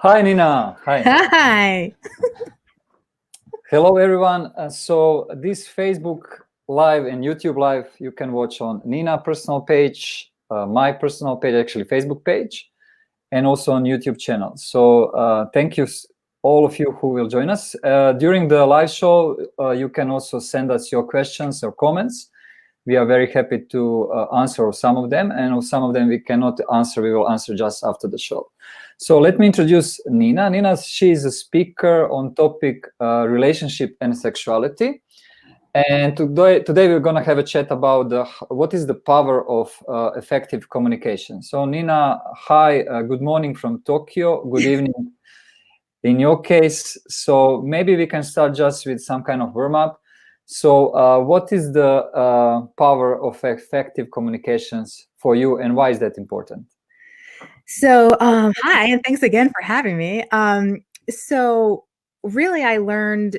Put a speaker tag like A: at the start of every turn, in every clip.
A: Hi, Nina. Hi.
B: Hi.
A: Hello, everyone. So this Facebook Live and YouTube Live, you can watch on Nina personal page, my personal page, actually Facebook page, and also on YouTube channel. So thank you, all of you who will join us. During the live show, you can also send us your questions or comments. We are very happy to answer some of them, and some of them we cannot answer. We will answer just after the show. So let me introduce Nina. Nina, she is a speaker on topic relationship and sexuality. And today we're going to have a chat about what is the power of effective communication. So Nina, hi, good morning from Tokyo. Good evening in your case. So maybe we can start just with some kind of warm-up. So what is the power of effective communications for you, and why is that important?
B: So, hi, and thanks again for having me. So really, I learned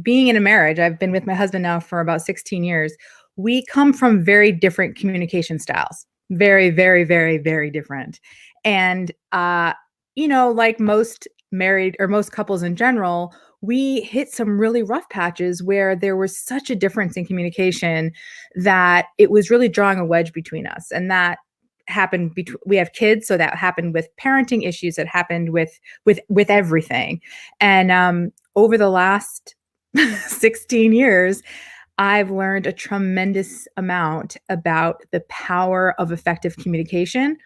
B: being in a marriage. I've been with my husband now for about 16 years. We come from very different communication styles. Very, very, very, very different. And, like most married or most couples in general, we hit some really rough patches where there was such a difference in communication that it was really drawing a wedge between us. And that happened between, we have kids, so that happened with parenting issues, that happened with everything. And over the last 16 years, I've learned a tremendous amount about the power of effective communication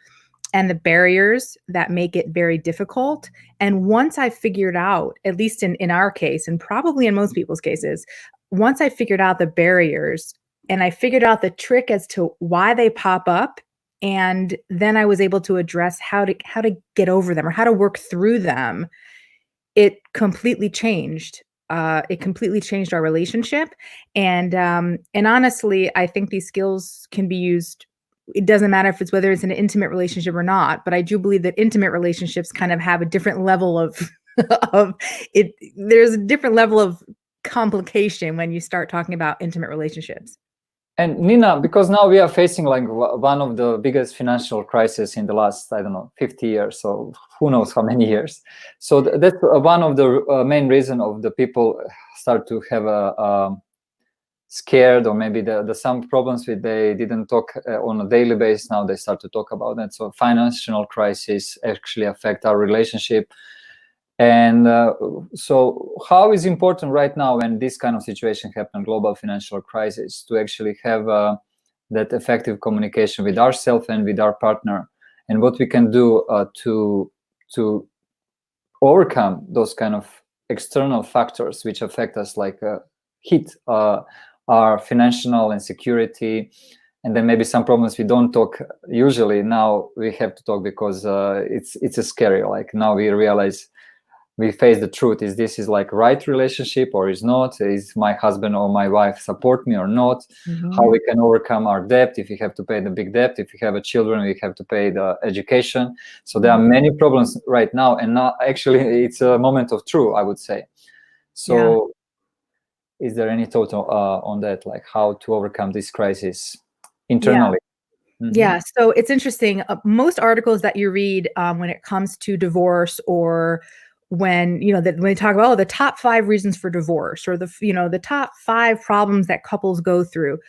B: and the barriers that make it very difficult. And once I figured out, at least in our case, and probably in most people's cases, once I figured out the barriers and I figured out the trick as to why they pop up, and then I was able to address how to get over them or how to work through them, it completely changed. It completely changed our relationship. And honestly, I think these skills can be used. It doesn't matter if it's whether it's an intimate relationship or not, but I do believe that intimate relationships kind of have a different level of of it. There's a different level of complication when you start talking about intimate relationships.
A: And Nina, because now we are facing like one of the biggest financial crises in the last, 50 years, so who knows how many years. So that's one of the main reason of the people start to have a scared, or maybe the some problems with they didn't talk on a daily basis. Now they start to talk about that. So financial crisis actually affect our relationship. And so how is important right now when this kind of situation happen, global financial crisis, to actually have that effective communication with ourselves and with our partner, and what we can do to overcome those kind of external factors which affect us, like hit our financial and security, and then maybe some problems we don't talk usually. Now we have to talk because it's a scary, like now we realize, we face the truth. Is this is like right relationship or is not? Is my husband or my wife support me or not? How we can overcome our debt, if we have to pay the big debt, if we have a children, we have to pay the education. So there are many problems right now, and now actually it's a moment of truth, I would say. So is there any thought on that, like how to overcome this crisis internally?
B: Yeah, so it's interesting. Most articles that you read when it comes to divorce, or when when they talk about the top 5 reasons for divorce, or the top 5 problems that couples go through,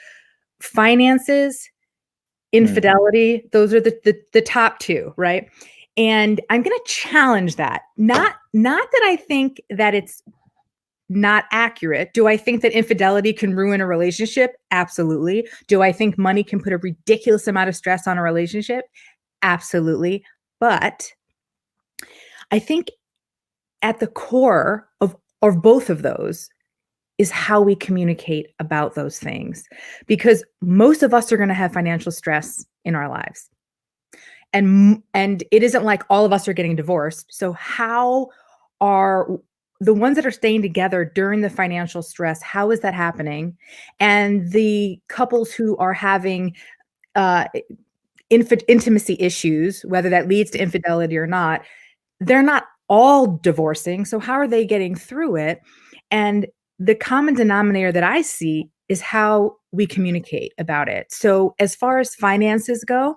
B: finances, infidelity, those are the top 2, right? And I'm going to challenge that. Not that I think that it's not accurate. Do I think that infidelity can ruin a relationship? Absolutely. Do I think money can put a ridiculous amount of stress on a relationship? Absolutely. But I think at the core of both of those is how we communicate about those things, because most of us are going to have financial stress in our lives. And it isn't like all of us are getting divorced. So how are the ones that are staying together during the financial stress, how is that happening? And the couples who are having intimacy issues, whether that leads to infidelity or not, they're not all divorcing. So how are they getting through it? And the common denominator that I see is how we communicate about it. So as far as finances go,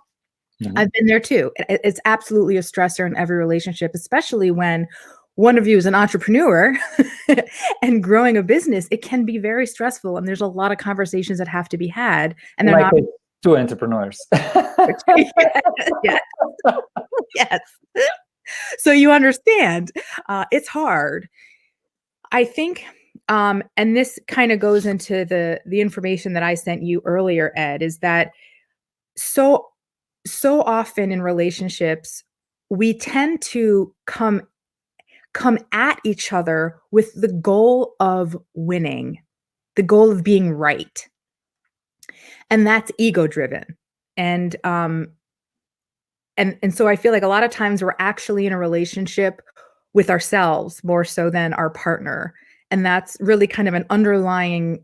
B: I've been there too. It's absolutely a stressor in every relationship, especially when one of you is an entrepreneur and growing a business. It can be very stressful, and there's a lot of conversations that have to be had, and they're not.
A: Two entrepreneurs.
B: Yes. Yes. So you understand, it's hard. I think, and this kind of goes into the information that I sent you earlier, Ed, is that so often in relationships, we tend to come at each other with the goal of winning, the goal of being right. And that's ego driven. And so I feel like a lot of times we're actually in a relationship with ourselves more so than our partner. And that's really kind of an underlying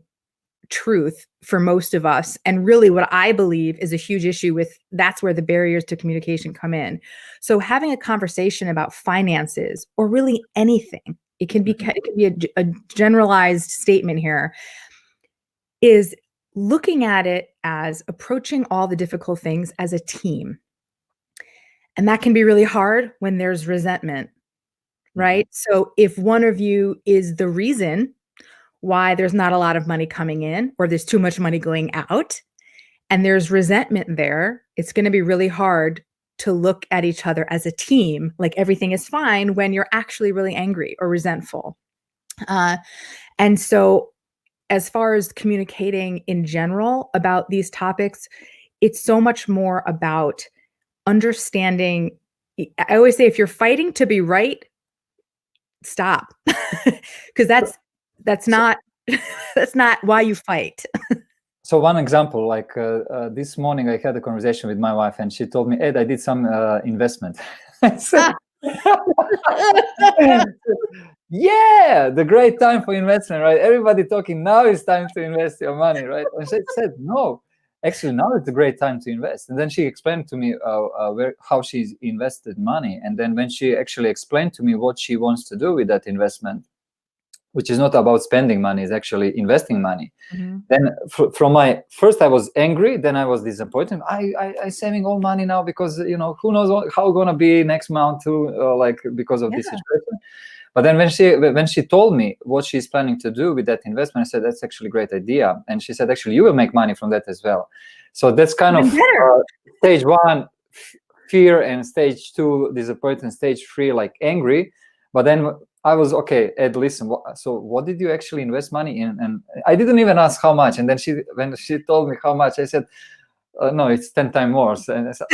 B: truth for most of us. And really what I believe is a huge issue with, that's where the barriers to communication come in. So having a conversation about finances or really anything, it can be a generalized statement here, is looking at it as approaching all the difficult things as a team. And that can be really hard when there's resentment, right? So if one of you is the reason why there's not a lot of money coming in, or there's too much money going out, and there's resentment there, it's going to be really hard to look at each other as a team, like everything is fine, when you're actually really angry or resentful. And so as far as communicating in general about these topics, it's so much more about understanding. I always say, if you're fighting to be right, stop, because that's not why you fight.
A: So one example, like this morning, I had a conversation with my wife, and she told me, "Ed, I did some investment." I said, yeah, the great time for investment, right? Everybody talking, now it's time to invest your money, right? And she said, no, actually now it's a great time to invest. And then she explained to me how she's invested money. And then when she actually explained to me what she wants to do with that investment, which is not about spending money, is actually investing money. Then from my first, I was angry, then I was disappointed. I saving all money now because, who knows how gonna be next month too, like because of this situation. But then when she told me what she's planning to do with that investment, I said, that's actually a great idea. And she said, actually, you will make money from that as well. So that's kind of stage one, fear, and stage two, disappointment, stage three, like angry. But then I was, okay, Ed, listen, so what did you actually invest money in? And I didn't even ask how much. And then when she told me how much, I said, no, it's 10 times more. And I said,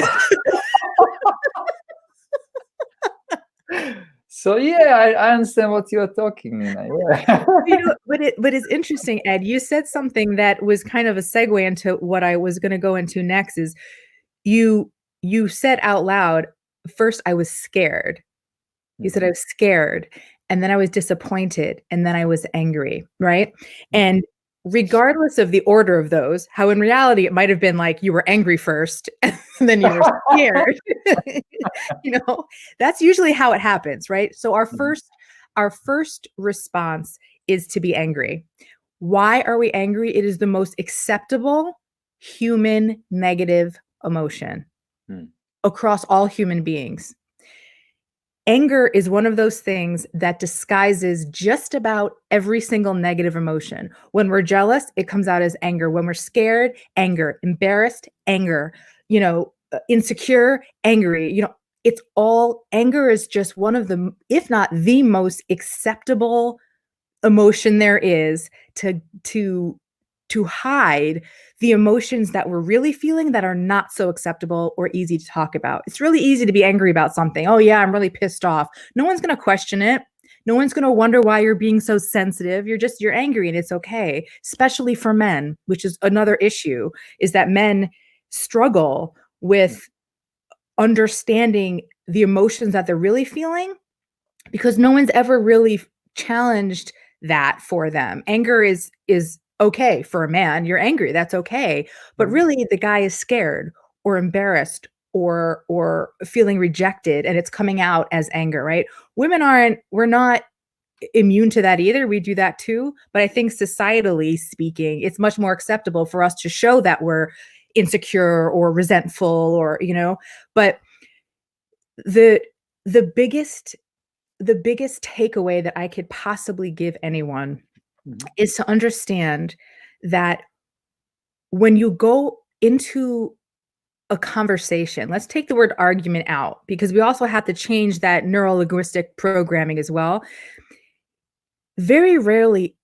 A: so yeah, I understand what you're talking, Nina. Yeah.
B: But it's interesting, Ed. You said something that was kind of a segue into what I was going to go into next. Is you said out loud, first I was scared. You said I was scared, and then I was disappointed, and then I was angry, right? And regardless of the order of those, how in reality it might have been like you were angry first, and then you were scared. That's usually how it happens, right? So our first response is to be angry. Why are we angry? It is the most acceptable human negative emotion across all human beings. Anger is one of those things that disguises just about every single negative emotion. When we're jealous, it comes out as anger. When we're scared, anger. Embarrassed, anger. Insecure, angry. It's all, anger is just one of the, if not the most acceptable emotion there is to hide the emotions that we're really feeling that are not so acceptable or easy to talk about. It's really easy to be angry about something. Oh yeah, I'm really pissed off. No one's going to question it. No one's going to wonder why you're being so sensitive. You're angry, and it's okay, especially for men, which is another issue, is that men struggle with understanding the emotions that they're really feeling because no one's ever really challenged that for them. Anger is okay for a man. You're angry, that's okay. But really the guy is scared or embarrassed or feeling rejected, and it's coming out as anger, right? We're not immune to that either. We do that too. But I think societally speaking, it's much more acceptable for us to show that we're insecure or resentful or, but the the biggest takeaway that I could possibly give anyone is to understand that when you go into a conversation, let's take the word argument out because we also have to change that neuro-linguistic programming as well. Very rarely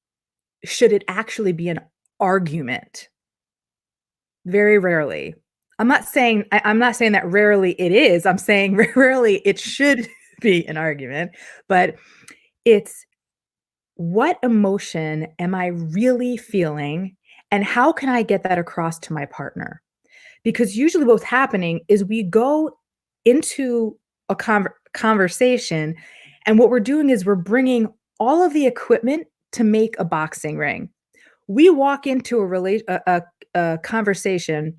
B: should it actually be an argument. Very rarely. I'm not saying that rarely it is. I'm saying rarely it should be an argument, but it's what emotion am I really feeling and how can I get that across to my partner? Because usually what's happening is we go into a conversation and what we're doing is we're bringing all of the equipment to make a boxing ring. We walk into a conversation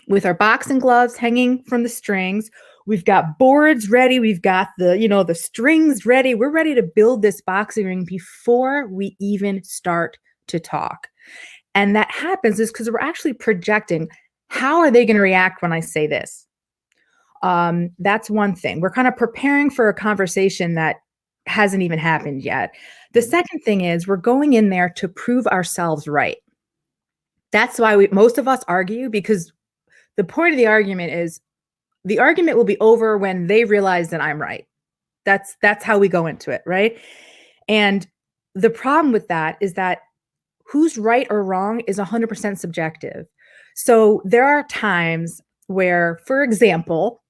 B: with our boxing gloves hanging from the strings. We've got boards ready. We've got the strings ready. We're ready to build this boxing ring before we even start to talk. And that happens is because we're actually projecting, how are they going to react when I say this? That's one thing. We're kind of preparing for a conversation that hasn't even happened yet. The second thing is we're going in there to prove ourselves right. That's why most of us argue, because the point of the argument is the argument will be over when they realize that I'm right. That's how we go into it, right? And the problem with that is that who's right or wrong is 100% subjective. So there are times where, for example,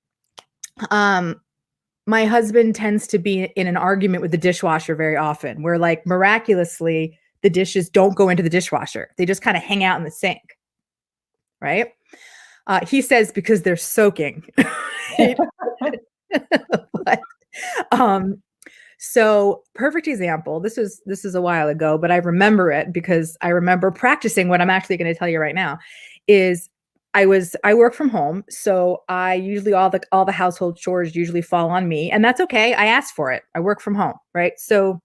B: my husband tends to be in an argument with the dishwasher very often, where like miraculously the dishes don't go into the dishwasher. They just kind of hang out in the sink, right? He says because they're soaking. But, so perfect example. This is a while ago, but I remember it because I remember practicing what I'm actually going to tell you right now. Is I work from home, so I usually all the household chores usually fall on me, and that's okay. I asked for it. I work from home, right? So,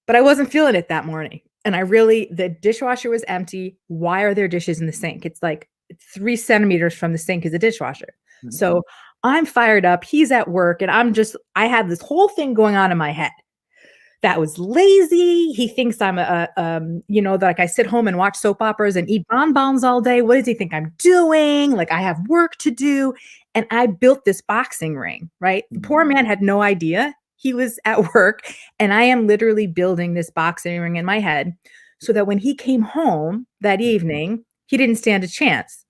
B: but I wasn't feeling it that morning, and the dishwasher was empty. Why are there dishes in the sink? It's like 3 centimeters from the sink is a dishwasher. Mm-hmm. So I'm fired up. He's at work, and I had this whole thing going on in my head. That was lazy. He thinks I'm like I sit home and watch soap operas and eat bonbons all day. What does he think I'm doing? Like I have work to do. And I built this boxing ring, right? The poor man had no idea. He was at work and I am literally building this boxing ring in my head so that when he came home that evening, he didn't stand a chance.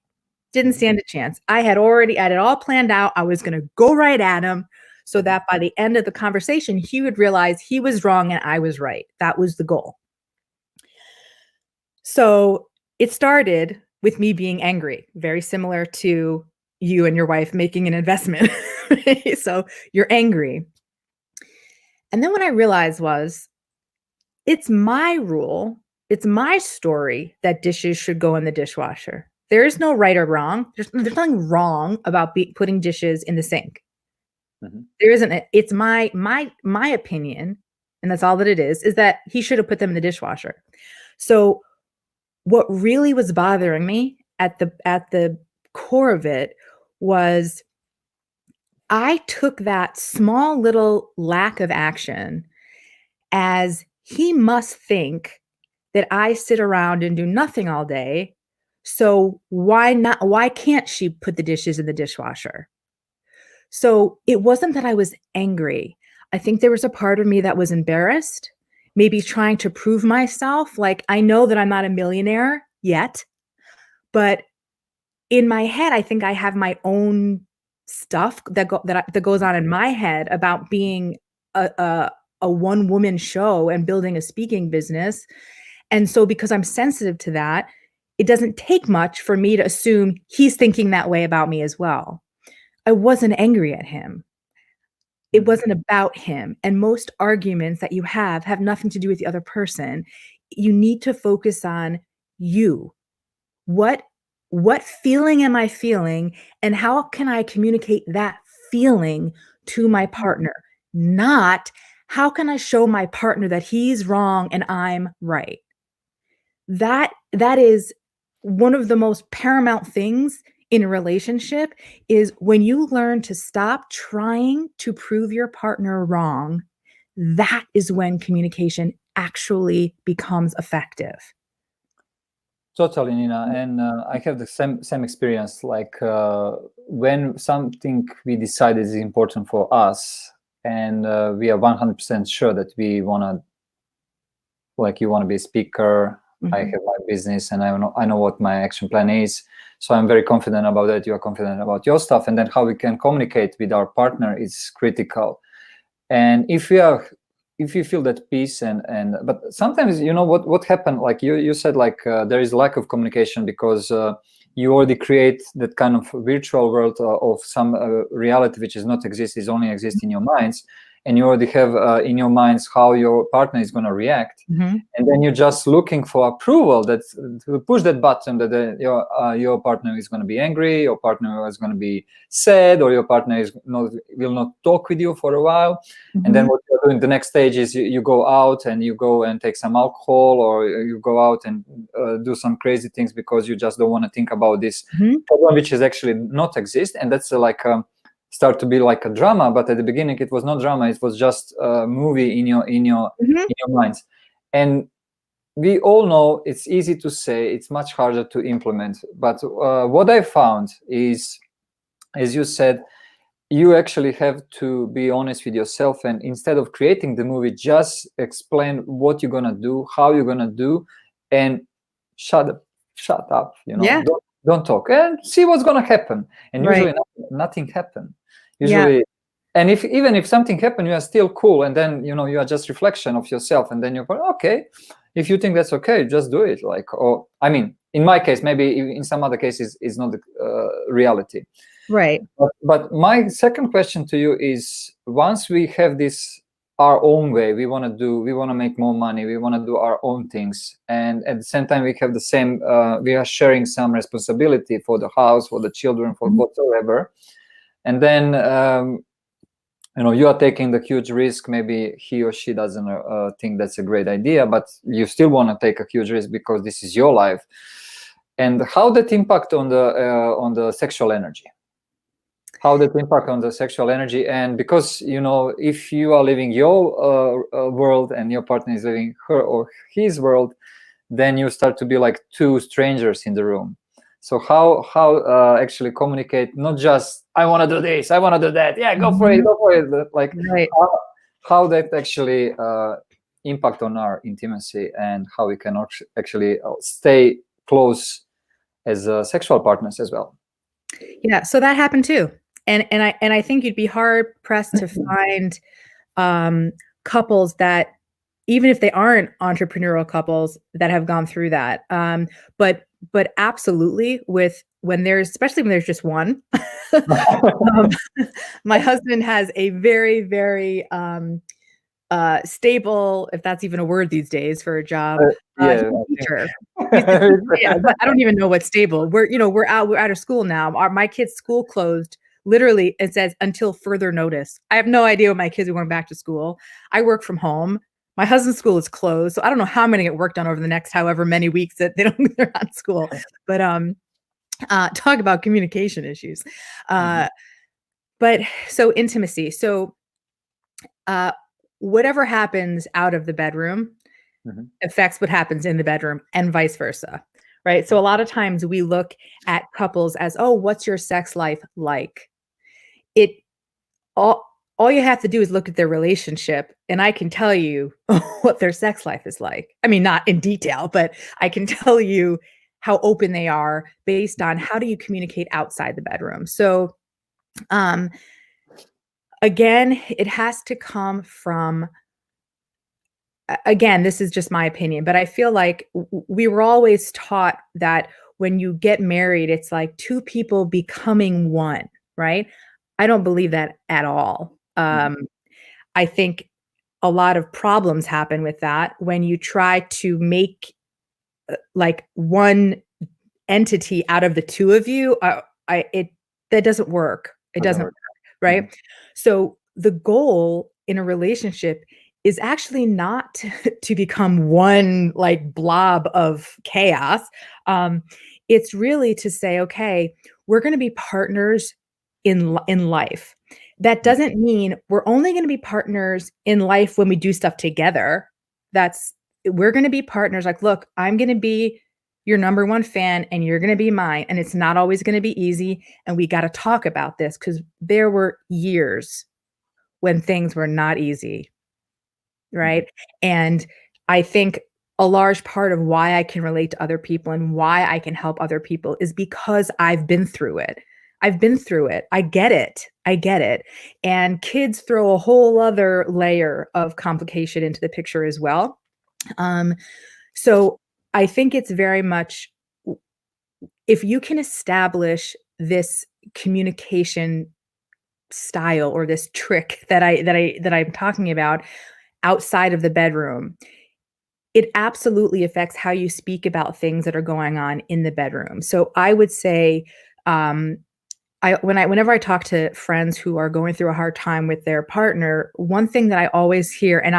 B: I had it all planned out. I was going to go right at him, so that by the end of the conversation, he would realize he was wrong and I was right. That was the goal. So it started with me being angry, very similar to you and your wife making an investment. So you're angry. And then what I realized was, it's my rule, it's my story that dishes should go in the dishwasher. There is no right or wrong. There's nothing wrong about putting dishes in the sink. Mm-hmm. There isn't. It's my opinion, and that's all that it is that he should have put them in the dishwasher. So what really was bothering me at the core of it was I took that small little lack of action as he must think that I sit around and do nothing all day. So why can't she put the dishes in the dishwasher? So it wasn't that I was angry. I think there was a part of me that was embarrassed, maybe trying to prove myself. Like, I know that I'm not a millionaire yet, but in my head, I think I have my own stuff that goes on in my head about being a one-woman show and building a speaking business. And so because I'm sensitive to that, it doesn't take much for me to assume he's thinking that way about me as well. I wasn't angry at him. It wasn't about him. And most arguments that you have nothing to do with the other person. You need to focus on you. What feeling am I feeling? And how can I communicate that feeling to my partner? Not how can I show my partner that he's wrong and I'm right? That is one of the most paramount things in a relationship is when you learn to stop trying to prove your partner wrong, that is when communication actually becomes effective.
A: Totally, Nina, and I have the same experience. Like when something we decided is important for us, and we are 100% sure that we want to, like, you want to be a speaker. I have my business, and I know what my action plan is. So I'm very confident about that. You are confident about your stuff, and then how we can communicate with our partner is critical. And if you feel that peace but sometimes, you know, what happened, like you said, like there is lack of communication because you already create that kind of virtual world of some reality which is not exist, is only exist in your minds, and you already have in your minds how your partner is going to react, and then you're just looking for approval, that to push that button that your partner is going to be angry, your partner is going to be sad, or your partner will not talk with you for a while. And then what you're doing the next stage is you go out and you go and take some alcohol, or you go out and do some crazy things because you just don't want to think about this problem which is actually not exist. And that's like start to be like a drama, but at the beginning it was not drama, it was just a movie in your minds. And we all know it's easy to say, it's much harder to implement. But what I found is, as you said, you actually have to be honest with yourself, and instead of creating the movie, just explain what you're gonna do, how you're gonna do, and shut up, you know. Don't talk and see what's gonna happen. And usually nothing happen usually. And even if something happened, you are still cool, and then, you know, you are just reflection of yourself, and then you're going, okay, if you think that's okay, just do it. Like, or I mean, in my case, maybe in some other cases is not the reality,
B: right?
A: But my second question to you is, once we have this our own way, we want to make more money, we want to do our own things, and at the same time we have the same we are sharing some responsibility for the house, for the children, for whatsoever. And then you know, you are taking the huge risk. Maybe he or she doesn't think that's a great idea, but you still want to take a huge risk because this is your life. And how that impact on the sexual energy? How that impact on the sexual energy? And because, you know, if you are living your world and your partner is living her or his world, then you start to be like two strangers in the room. So how actually communicate, not just I want to do this, I want to do that, yeah, go for it, like how that actually impact on our intimacy, and how we can actually stay close as sexual partners as well.
B: Yeah, so that happened too. And I think you'd be hard pressed to find couples that, even if they aren't entrepreneurial couples, that have gone through that. But absolutely, especially when there's just one. My husband has a very, very stable, if that's even a word these days for a job, he's a teacher. But I don't even know what's stable. We're out of school now. My kid's school closed. Literally, it says until further notice. I have no idea when my kids are going back to school. I work from home. My husband's school is closed, so I don't know how many get work done over the next however many weeks that they're not in school. But talk about communication issues. But so intimacy. So whatever happens out of the bedroom affects what happens in the bedroom, and vice versa. Right. So a lot of times we look at couples as, oh, what's your sex life like? All you have to do is look at their relationship, and I can tell you what their sex life is like. I mean, not in detail, but I can tell you how open they are based on how do you communicate outside the bedroom. So, again, it has to come from, again, this is just my opinion, but I feel like we were always taught that when you get married, it's like two people becoming one, right? I don't believe that at all. I think a lot of problems happen with that when you try to make like one entity out of the two of you. That doesn't work. It doesn't work, right? So the goal in a relationship is actually not to become one like blob of chaos. It's really to say, okay, we're going to be partners in life. That doesn't mean we're only going to be partners in life when we do stuff together. We're going to be partners. Like, look, I'm going to be your number one fan and you're going to be mine. And it's not always going to be easy. And we got to talk about this because there were years when things were not easy. Right. And I think a large part of why I can relate to other people and why I can help other people is because I've been through it. I've been through it. I get it. I get it. And kids throw a whole other layer of complication into the picture as well. So I think it's very much, if you can establish this communication style or this trick that I'm talking about outside of the bedroom, it absolutely affects how you speak about things that are going on in the bedroom. So I would say, whenever I talk to friends who are going through a hard time with their partner, one thing that I always hear, and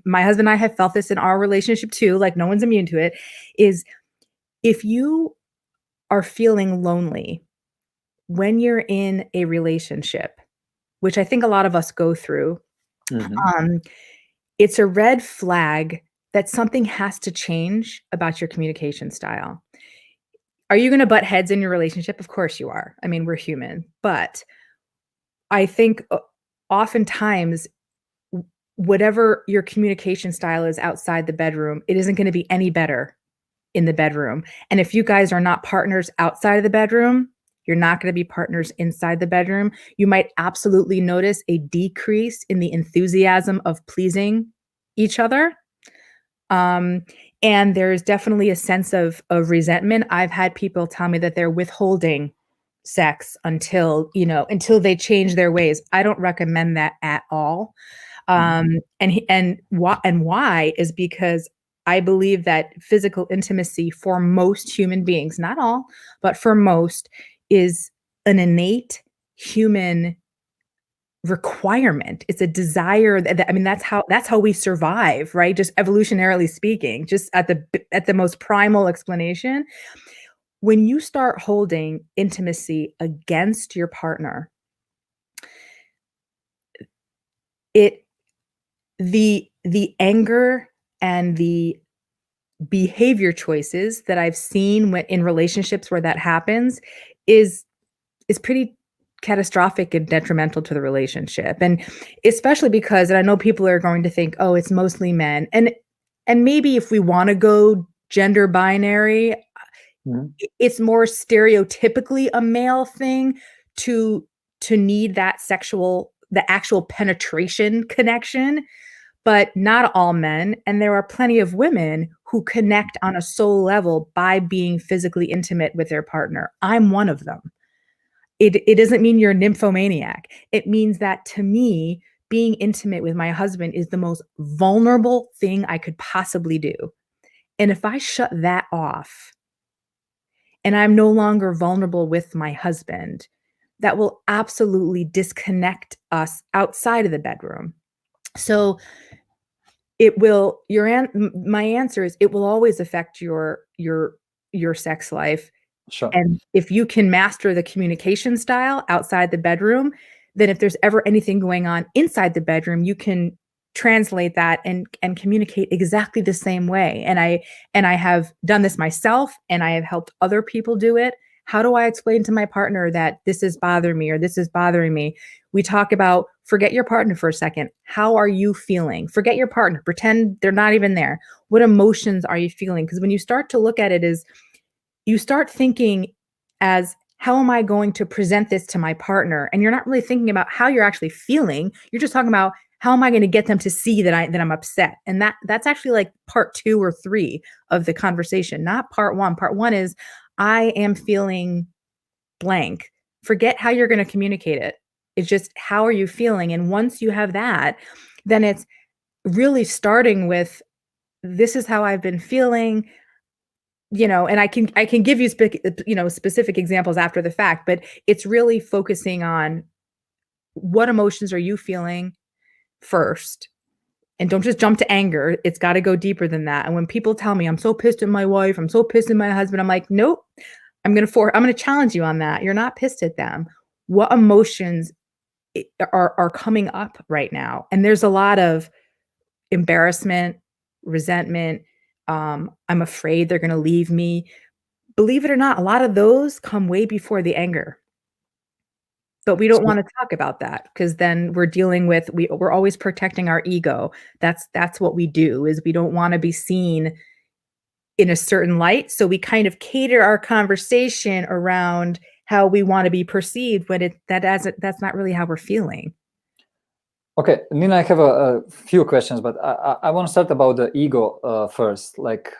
B: my husband and I have felt this in our relationship too, like no one's immune to it, is if you are feeling lonely when you're in a relationship, which I think a lot of us go through, it's a red flag that something has to change about your communication style. Are you going to butt heads in your relationship? Of course you are. I mean, we're human. But I think oftentimes, whatever your communication style is outside the bedroom, it isn't going to be any better in the bedroom. And if you guys are not partners outside of the bedroom, you're not going to be partners inside the bedroom. You might absolutely notice a decrease in the enthusiasm of pleasing each other. And there's definitely a sense of resentment. I've had people tell me that they're withholding sex until they change their ways. I don't recommend that at all. And why is because I believe that physical intimacy for most human beings, not all, but for most, is an innate human requirement. It's a desire that's how we survive, right? Just evolutionarily speaking, just at the most primal explanation. When you start holding intimacy against your partner, the anger and the behavior choices that I've seen in relationships where that happens is pretty catastrophic and detrimental to the relationship. And especially because, and I know people are going to think, oh, it's mostly men. And maybe if we want to go gender binary, it's more stereotypically a male thing to need the actual penetration connection, but not all men. And there are plenty of women who connect on a soul level by being physically intimate with their partner. I'm one of them. It doesn't mean you're a nymphomaniac. It means that, to me, being intimate with my husband is the most vulnerable thing I could possibly do. And if I shut that off and I'm no longer vulnerable with my husband, that will absolutely disconnect us outside of the bedroom. So my answer is it will always affect your sex life.
A: Sure.
B: And if you can master the communication style outside the bedroom, then if there's ever anything going on inside the bedroom, you can translate that and communicate exactly the same way. And I have done this myself, and I have helped other people do it. How do I explain to my partner that this is bothering me or this is bothering me? We talk about, forget your partner for a second. How are you feeling? Forget your partner. Pretend they're not even there. What emotions are you feeling? Because when you start to look at it as, you start thinking as, how am I going to present this to my partner? And you're not really thinking about how you're actually feeling. You're just talking about, how am I going to get them to see that I'm upset? And that's actually like part 2 or 3 of the conversation, not part 1. Part 1 is, I am feeling blank. Forget how you're going to communicate it. It's just, how are you feeling? And once you have that, then it's really starting with, this is how I've been feeling. And I can give you specific examples after the fact, but it's really focusing on, what emotions are you feeling first, And don't just jump to anger. It's got to go deeper than that. And when people tell me I'm so pissed at my wife, I'm so pissed at my husband, I'm like, nope. I'm going to challenge you on that. You're not pissed at them. What emotions are coming up right now? And there's a lot of embarrassment, resentment. I'm afraid they're going to leave me. Believe it or not, a lot of those come way before the anger. But we don't want to talk about that because then we're dealing with, we're always protecting our ego. That's what we do, is we don't want to be seen in a certain light. So we kind of cater our conversation around how we want to be perceived when that's not really how we're feeling.
A: Okay, Nina, I have a few questions, but I want to start about the ego first. Like,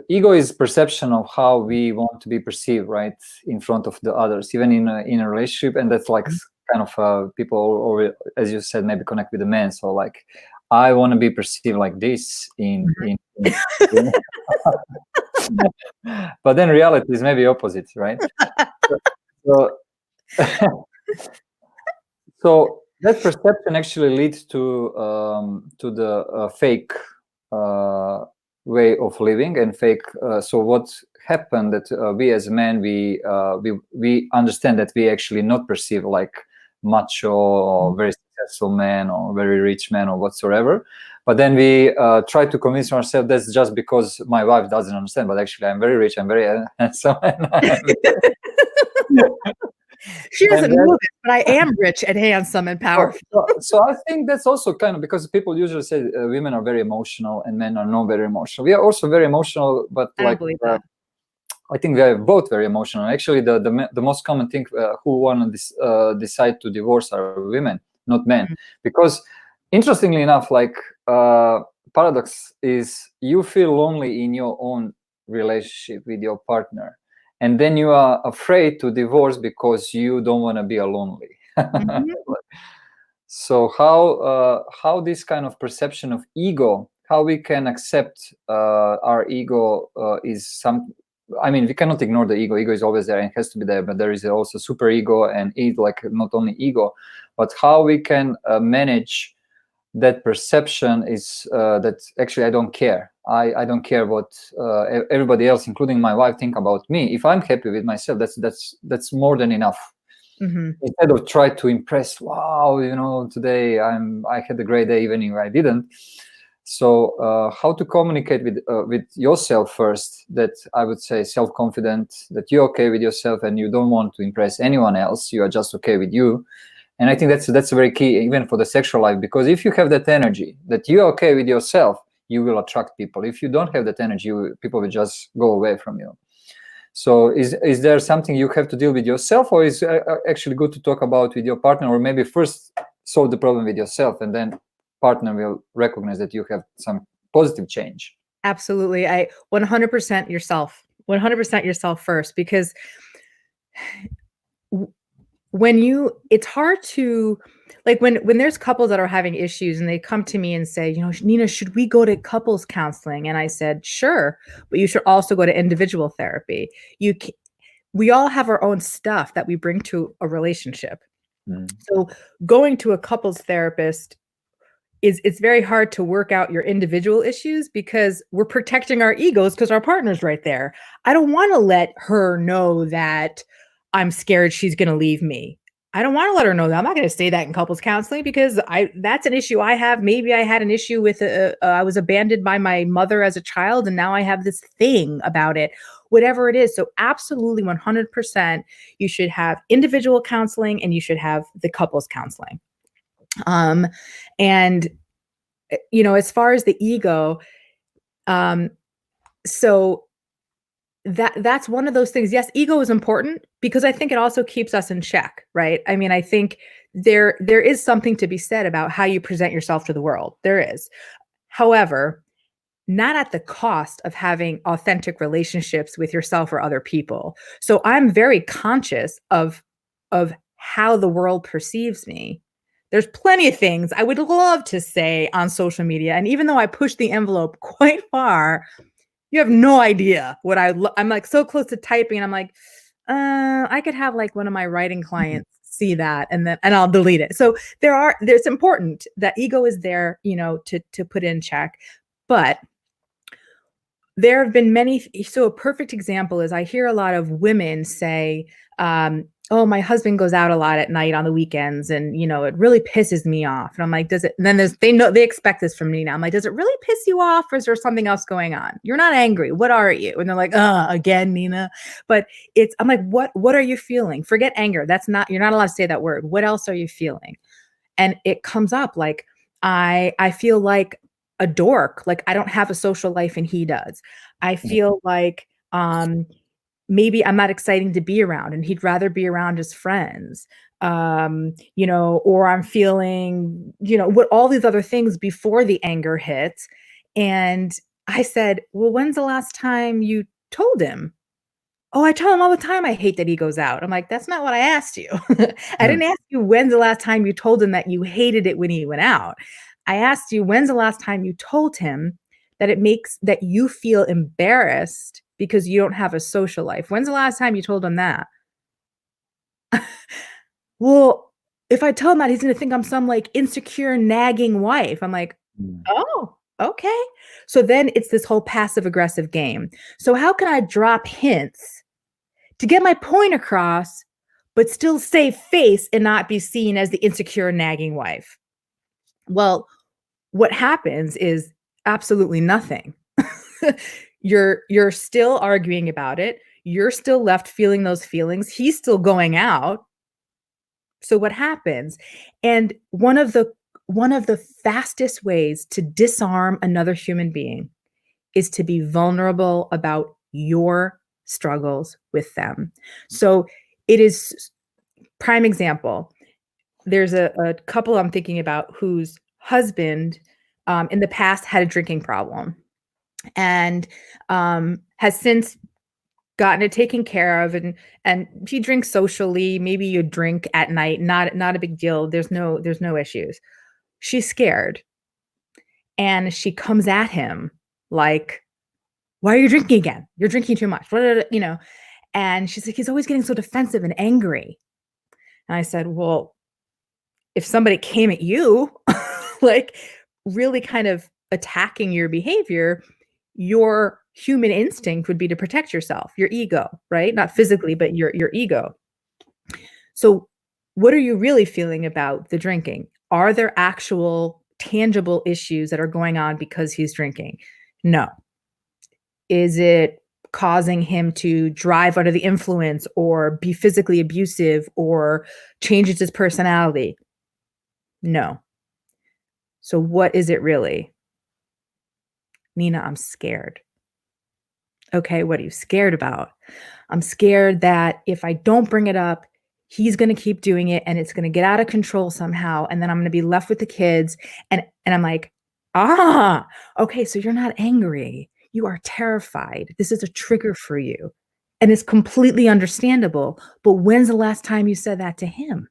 A: ego is perception of how we want to be perceived, right, in front of the others, even in a relationship, and that's like kind of people, or as you said, maybe connect with the man. So like, I want to be perceived like this in but then reality is maybe opposite, right? So that perception actually leads to the fake way of living and fake. So what happened that we as men we understand that we actually not perceive like macho or very successful man or very rich man or whatsoever, but then we try to convince ourselves that's just because my wife doesn't understand. But actually, I'm very rich, I'm very handsome,
B: She doesn't know this, but I am rich and handsome and powerful.
A: So I think that's also kind of because people usually say women are very emotional and men are not very emotional. We are also very emotional, but
B: I don't believe that.
A: I think we are both very emotional. Actually, the most common thing who want to decide to divorce are women, not men. Because interestingly enough, like paradox is you feel lonely in your own relationship with your partner. And then you are afraid to divorce because you don't want to be lonely. So how this kind of perception of ego, how we can accept our ego is some. I mean, we cannot ignore the ego. Ego is always there and it has to be there. But there is also super ego and like not only ego, but how we can manage that perception is that actually I don't care. I don't care what everybody else, including my wife, think about me. If I'm happy with myself, that's more than enough. Instead of try to impress, wow, today I had a great day, even if I didn't. So how to communicate with yourself first? That I would say self-confident, that you're okay with yourself and you don't want to impress anyone else. You are just okay with you. And I think that's very key, even for the sexual life, because if you have that energy, that you're okay with yourself, you will attract people. If you don't have that energy, people will just go away from you. So is there something you have to deal with yourself, or is actually good to talk about with your partner, or maybe first solve the problem with yourself and then partner will recognize that you have some positive change?
B: Absolutely. 100% yourself, 100% yourself first, because it's hard to, like, when there's couples that are having issues and they come to me and say, Nina, should we go to couples counseling? And I said, sure, but you should also go to individual therapy. We all have our own stuff that we bring to a relationship. So going to a couples therapist it's very hard to work out your individual issues because we're protecting our egos because our partner's right there. I don't want to let her know that I'm scared she's going to leave me. I don't want to let her know that. I'm not going to say that in couples counseling because that's an issue I have. Maybe I had an issue with I was abandoned by my mother as a child and now I have this thing about it, whatever it is. So absolutely 100% you should have individual counseling and you should have the couples counseling. And as far as the ego, so that's one of those things. Yes, ego is important because I think it also keeps us in check, right? I mean, I think there is something to be said about how you present yourself to the world. There is. However, not at the cost of having authentic relationships with yourself or other people. So I'm very conscious of how the world perceives me. There's plenty of things I would love to say on social media. And even though I push the envelope quite far, you have no idea what I'm like so close to typing. And I'm like, I could have like one of my writing clients see that, and I'll delete it. So there's important that ego is there, to put in check. But there have been many. So a perfect example is I hear a lot of women say, oh, my husband goes out a lot at night on the weekends, and it really pisses me off. And I'm like, does it? And then they expect this from me now. I'm like, does it really piss you off, or is there something else going on? You're not angry. What are you? And they're like, again, Nina. But I'm like, what are you feeling? Forget anger. You're not allowed to say that word. What else are you feeling? And it comes up like, I feel like a dork, like I don't have a social life and he does. I feel like maybe I'm not exciting to be around and he'd rather be around his friends. Or I'm feeling, what all these other things before the anger hits. And I said, well, when's the last time you told him? Oh, I tell him all the time I hate that he goes out. I'm like, that's not what I asked you. I didn't ask you when's the last time you told him that you hated it when he went out. I asked you when's the last time you told him that you feel embarrassed because you don't have a social life. When's the last time you told him that? Well, if I tell him that, he's going to think I'm some like insecure, nagging wife. I'm like, oh, okay. So then it's this whole passive aggressive game. So how can I drop hints to get my point across, but still save face and not be seen as the insecure, nagging wife? Well, what happens is absolutely nothing. You're still arguing about it. You're still left feeling those feelings. He's still going out. So what happens? And one of the fastest ways to disarm another human being is to be vulnerable about your struggles with them. So it is prime example. There's a couple I'm thinking about whose husband in the past had a drinking problem and has since gotten it taken care of, and he drinks socially. Maybe you drink at night, not a big deal. There's no issues. She's scared, and she comes at him like, "Why are you drinking again? You're drinking too much." And she's like, "He's always getting so defensive and angry." And I said, "Well, if somebody came at you, like really kind of attacking your behavior, your human instinct would be to protect yourself, your ego, right? Not physically, but your ego. So what are you really feeling about the drinking? Are there actual tangible issues that are going on because he's drinking? No. Is it causing him to drive under the influence or be physically abusive or changes his personality? No. So what is it really? Nina, I'm scared. Okay, what are you scared about? I'm scared that if I don't bring it up, he's going to keep doing it and it's going to get out of control somehow. And then I'm going to be left with the kids. And I'm like, okay, so you're not angry. You are terrified. This is a trigger for you. And it's completely understandable. But when's the last time you said that to him?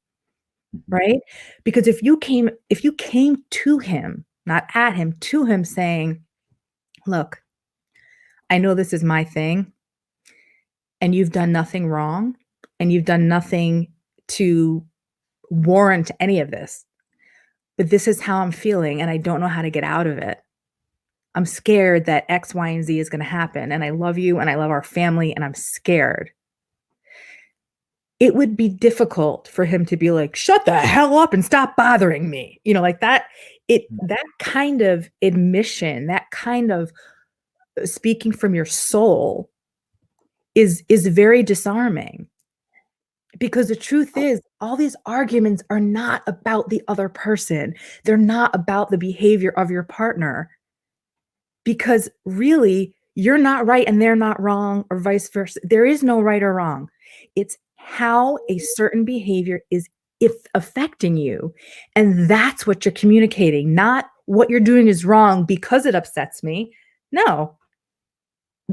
B: Right? Because if you came to him, not at him, to him saying, look, I know this is my thing and you've done nothing wrong and you've done nothing to warrant any of this, but this is how I'm feeling and I don't know how to get out of it. I'm scared that X, Y, and Z is going to happen. And I love you and I love our family and I'm scared. It would be difficult for him to be like, shut the hell up and stop bothering me. Like that, that kind of admission, that kind of speaking from your soul is very disarming, because the truth is all these arguments are not about the other person. They're not about the behavior of your partner, because really you're not right and they're not wrong, or vice versa. There is no right or wrong. It's how a certain behavior is affecting you. And that's what you're communicating, not what you're doing is wrong because it upsets me. No,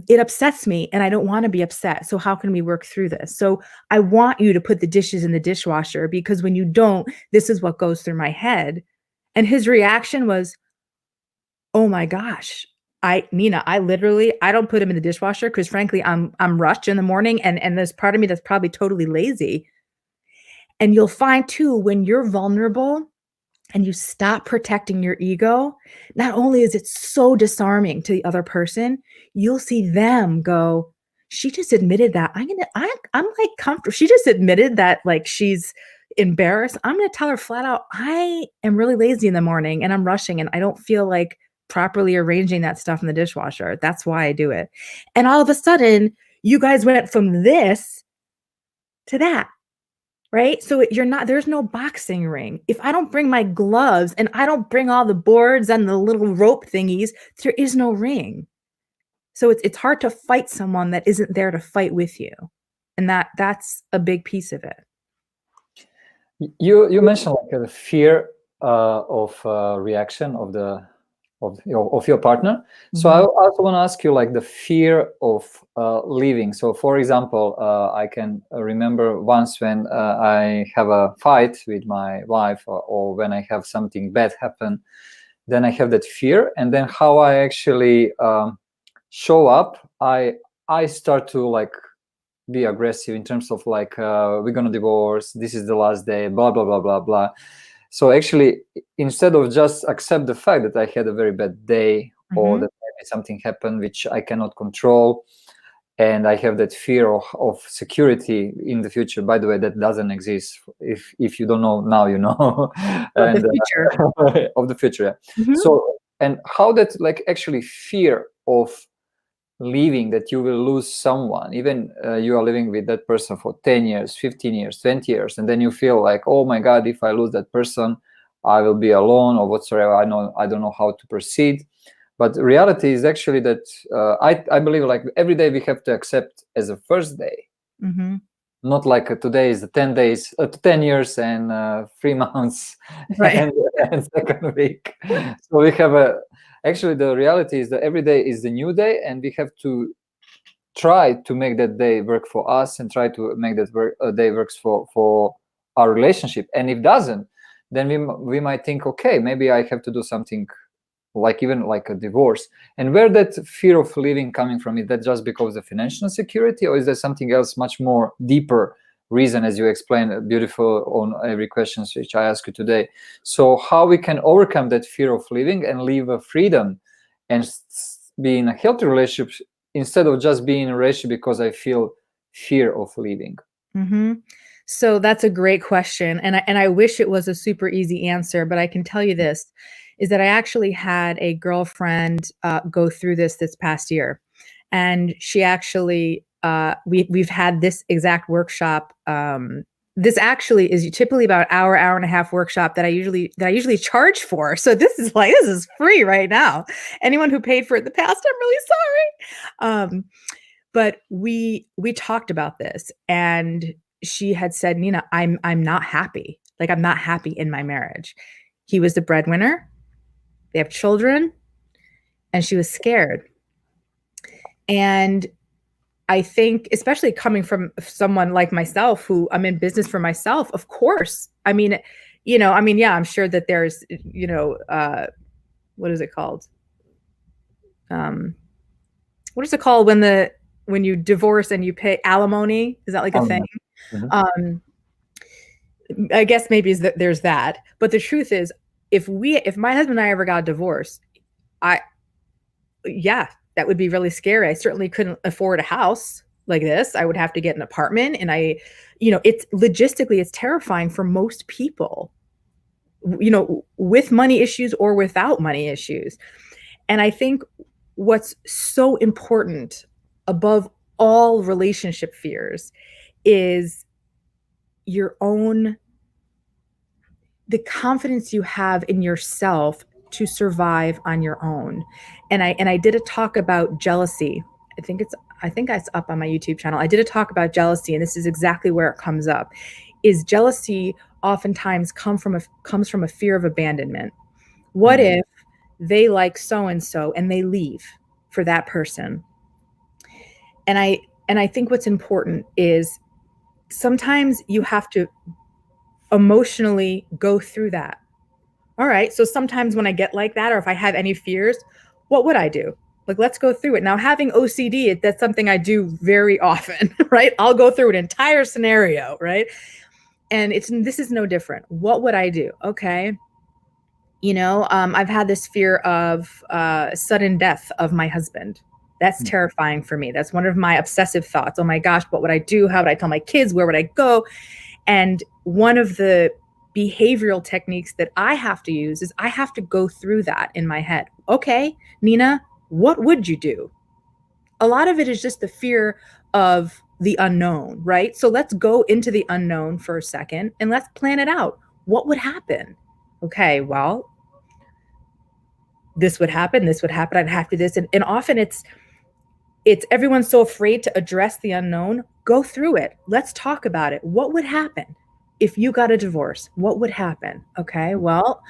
B: it upsets me and I don't want to be upset. So how can we work through this? So I want you to put the dishes in the dishwasher, because when you don't, this is what goes through my head. And his reaction was, oh my gosh, Nina, I don't put him in the dishwasher because frankly, I'm rushed in the morning and there's part of me that's probably totally lazy. And you'll find too, when you're vulnerable and you stop protecting your ego, not only is it so disarming to the other person, you'll see them go, she just admitted that. I'm like comfortable. She just admitted that like she's embarrassed. I'm going to tell her flat out, I am really lazy in the morning and I'm rushing and I don't feel like properly arranging that stuff in the dishwasher. That's why I do it. And all of a sudden, you guys went from this to that. Right? So there's no boxing ring. If I don't bring my gloves and I don't bring all the boards and the little rope thingies, there is no ring. So it's hard to fight someone that isn't there to fight with you. And that's a big piece of it.
A: You mentioned like the fear of reaction of your partner. So I also want to ask you like the fear of leaving. So for example, I can remember once when I have a fight with my wife or when I have something bad happen, then I have that fear, and then how I actually show up, I start to like be aggressive in terms of like we're gonna divorce, this is the last day, blah blah blah blah blah. So actually, instead of just accept the fact that I had a very bad day or that maybe something happened which I cannot control, and I have that fear of security in the future. By the way, that doesn't exist. If you don't know now, you know. And
B: the future.
A: of the future. Yeah. So, and how that like actually fear of leaving, that you will lose someone, even you are living with that person for 10 years, 15 years, 20 years, and then you feel like, oh my God, if I lose that person, I will be alone or whatsoever. I don't know how to proceed. But the reality is actually that I believe like every day we have to accept as a first day, not like today is the 10 days, 10 years and 3 months,
B: right.
A: and second week. So we have actually the reality is that every day is the new day, and we have to try to make that day work for us and try to make that day works for our relationship. And if it doesn't, then we might think, okay, maybe I have to do something like even like a divorce. And where that fear of leaving coming from, is that just because of financial security, or is there something else much more deeper reason, as you explained beautiful on every question which I ask you today? So how we can overcome that fear of leaving and live a freedom and be in a healthy relationship instead of just being in a relationship because I feel fear of leaving?
B: So that's a great question. And I wish it was a super easy answer, but I can tell you this, is that I actually had a girlfriend go through this past year. And she actually, we've had this exact workshop. This actually is typically about hour and a half workshop that I usually charge for. So this is free right now. Anyone who paid for it in the past, I'm really sorry. But we talked about this, and she had said, Nina, I'm not happy. Like, I'm not happy in my marriage. He was the breadwinner. They have children, and she was scared. And I think, especially coming from someone like myself, who I'm in business for myself, of course. I mean, yeah, I'm sure that there's, what is it called? What is it called when you divorce and you pay alimony? Is that like a thing? I guess maybe there's that. But the truth is, if my husband and I ever got divorced, that would be really scary. I certainly couldn't afford a house like this. I would have to get an apartment, and it's logistically, it's terrifying for most people, with money issues or without money issues. And I think what's so important above all relationship fears is the confidence you have in yourself to survive on your own. And I did a talk about jealousy. I think it's up on my YouTube channel. I did a talk about jealousy, and this is exactly where it comes up. Is jealousy oftentimes comes from a fear of abandonment. What if they like so-and-so and they leave for that person? And I think what's important is sometimes you have to emotionally go through that. All right, so sometimes when I get like that, or if I have any fears, what would I do? Like, let's go through it. Now, having OCD, that's something I do very often, right? I'll go through an entire scenario, right? And this is no different. What would I do? Okay. I've had this fear of sudden death of my husband. That's terrifying for me. That's one of my obsessive thoughts. Oh my gosh, what would I do? How would I tell my kids? Where would I go? And one of the behavioral techniques that I have to use is I have to go through that in my head. Okay, Nina, what would you do? A lot of it is just the fear of the unknown, right? So let's go into the unknown for a second and let's plan it out. What would happen? Okay, well, this would happen, I'd have to do this. And often it's everyone's so afraid to address the unknown. Go through it. Let's talk about it. What would happen if you got a divorce? What would happen? Okay, well,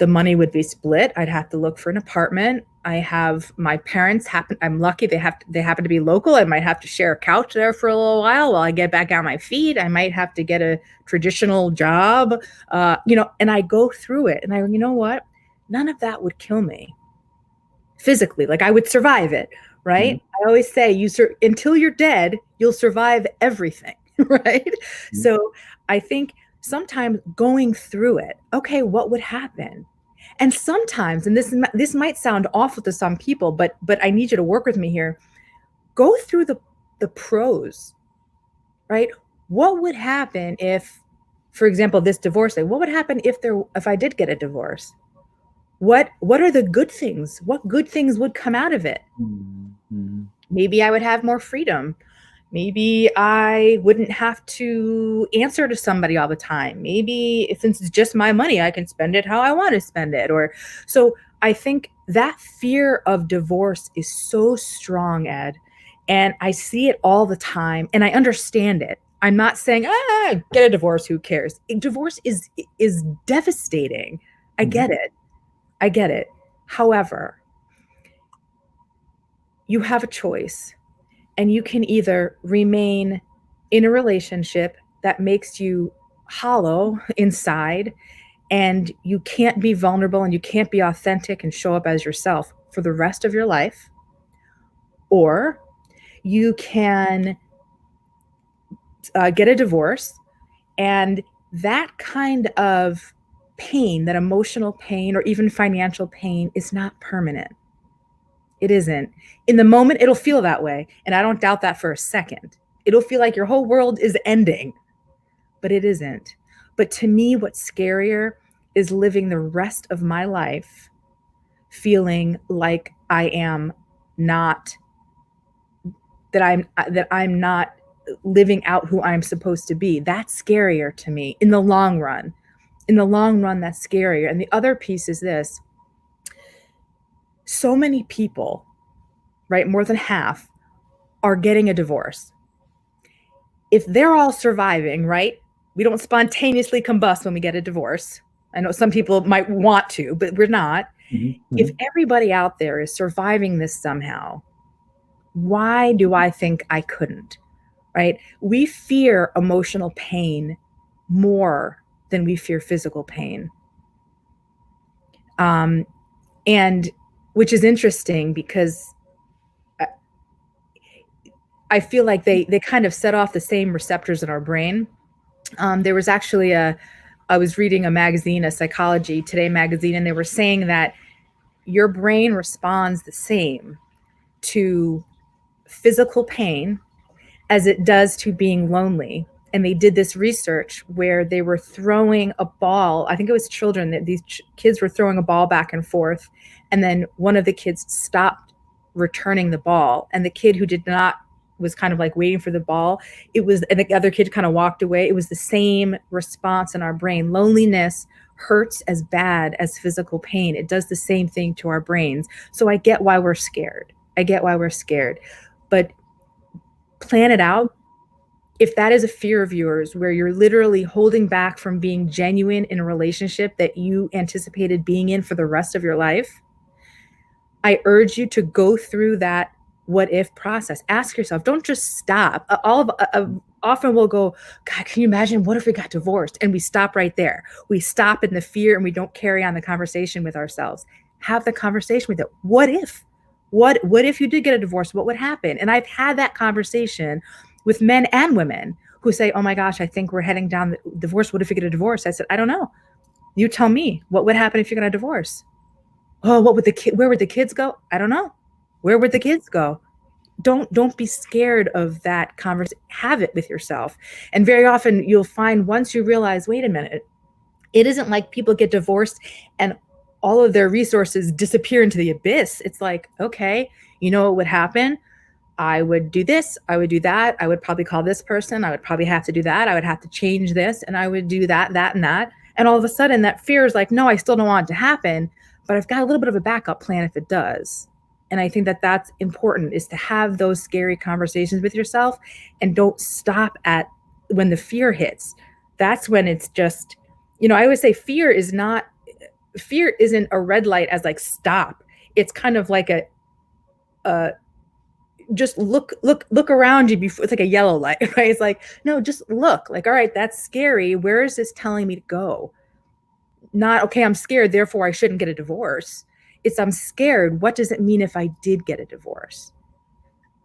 B: the money would be split. I'd have to look for an apartment. I have my parents I'm lucky they happen to be local. I might have to share a couch there for a little while I get back on my feet. I might have to get a traditional job, and I go through it. And you know what? None of that would kill me physically. Like, I would survive it, right? Mm-hmm. I always say until you're dead, you'll survive everything, right? Mm-hmm. So I think sometimes going through it, okay, what would happen? And sometimes, and this might sound awful to some people, but I need you to work with me here. Go through the pros, right? What would happen if, for example, this divorce thing, what would happen if I did get a divorce? What are the good things? What good things would come out of it? Mm-hmm. Maybe I would have more freedom. Maybe I wouldn't have to answer to somebody all the time. Maybe since it's just my money, I can spend it how I want to spend it. So I think that fear of divorce is so strong, Ed, and I see it all the time, and I understand it. I'm not saying, get a divorce, who cares? Divorce is devastating. I get it. However, you have a choice. And you can either remain in a relationship that makes you hollow inside, and you can't be vulnerable and you can't be authentic and show up as yourself for the rest of your life, or you can get a divorce, and that kind of pain, that emotional pain or even financial pain, is not permanent. It isn't. In the moment, it'll feel that way. And I don't doubt that for a second. It'll feel like your whole world is ending, but it isn't. But to me, what's scarier is living the rest of my life feeling like I'm not living out who I'm supposed to be. That's scarier to me in the long run. In the long run, that's scarier. And the other piece is this. So many people, right, more than half, are getting a divorce. If they're all surviving, right, we don't spontaneously combust when we get a divorce. I know some people might want to, but we're not. Mm-hmm. If everybody out there is surviving this somehow, why do I think I couldn't, right? We fear emotional pain more than we fear physical pain. And which is interesting because I feel like they kind of set off the same receptors in our brain. There was actually I was reading a magazine, a Psychology Today magazine, and they were saying that your brain responds the same to physical pain as it does to being lonely. And they did this research where they were throwing a ball. I think it was children, that these kids were throwing a ball back and forth. And then one of the kids stopped returning the ball. And the kid who did not was kind of like waiting for the ball. And the other kid kind of walked away. It was the same response in our brain. Loneliness hurts as bad as physical pain. It does the same thing to our brains. So I get why we're scared. But plan it out. If that is a fear of yours, where you're literally holding back from being genuine in a relationship that you anticipated being in for the rest of your life, I urge you to go through that what if process. Ask yourself, don't just stop. Often we'll go, God, can you imagine? What if we got divorced? And we stop right there. We stop in the fear and we don't carry on the conversation with ourselves. Have the conversation with it. What if? What if you did get a divorce? What would happen? And I've had that conversation with men and women who say, oh my gosh, I think we're heading down the divorce. What if we get a divorce? I said, I don't know. You tell me, what would happen if you're going to divorce? Oh, where would the kids go? I don't know. Where would the kids go? Don't be scared of that conversation. Have it with yourself. And very often you'll find, once you realize, wait a minute, it isn't like people get divorced and all of their resources disappear into the abyss. It's like, okay, you know what would happen? I would do this, I would do that, I would probably call this person, I would probably have to do that, I would have to change this, and I would do that, and that. And all of a sudden that fear is like, no, I still don't want it to happen, but I've got a little bit of a backup plan if it does. And I think that that's important, is to have those scary conversations with yourself and don't stop at when the fear hits. That's when it's just, I always say fear isn't a red light as like stop. It's kind of like just look around you before. It's like a yellow light, right? It's like, no, just look, like, all right, that's scary. Where is this telling me to go? Not, okay, I'm scared, therefore I shouldn't get a divorce. It's, I'm scared. What does it mean if I did get a divorce?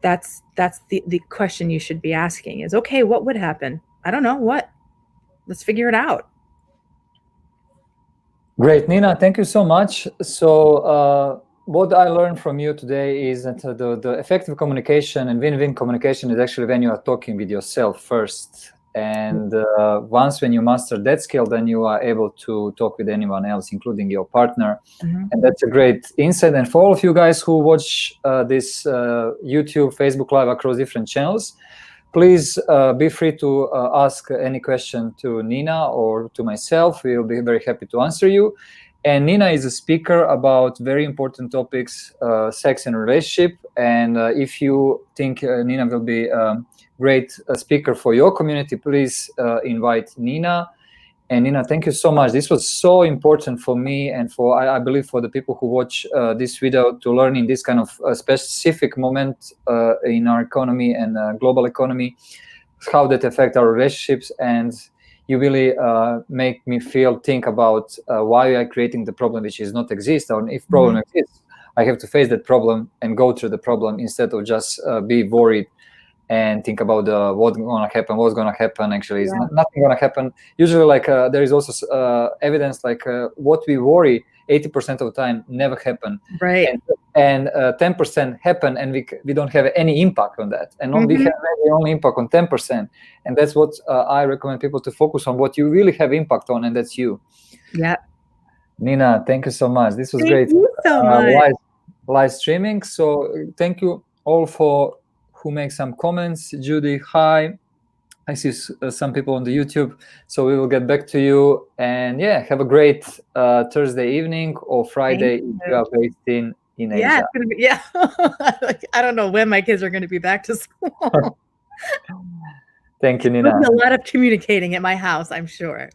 B: That's the question you should be asking is, okay, what would happen? I don't know what. Let's figure it out.
A: Great, Nina, thank you so much. So what I learned from you today is that the effective communication and win-win communication is actually when you are talking with yourself first. And once when you master that skill, then you are able to talk with anyone else, including your partner. Mm-hmm. And that's a great insight. And for all of you guys who watch this YouTube, Facebook Live across different channels, please be free to ask any question to Nina or to myself. We will be very happy to answer you. And Nina is a speaker about very important topics, sex and relationship. And if you think Nina will be a great speaker for your community, please invite Nina. And Nina, thank you so much. This was so important for me and for, I believe, for the people who watch this video to learn in this kind of specific moment in our economy and global economy, how that affects our relationships. And you really make me think about why we are creating the problem which is not exist, or if problem exists, I have to face that problem and go through the problem instead of just be worried and think about what's going to happen. Actually, is nothing going to happen. Usually, like there is also evidence like what we worry 80% of the time never happen.
B: Right.
A: And 10% happen, and we don't have any impact on that. And we have only impact on 10%. And that's what I recommend people to focus on, what you really have impact on, and that's you.
B: Yeah.
A: Nina, thank you so much. This was great.
B: Thank you so much.
A: Live streaming. So thank you all for who make some comments. Judy, hi. I see some people on the YouTube, so we will get back to you. And yeah, have a great Thursday evening or Friday if you are based in Asia.
B: Yeah, it's gonna be, like, I don't know when my kids are going to be back to school.
A: Thank you, Nina.
B: There's a lot of communicating at my house, I'm sure.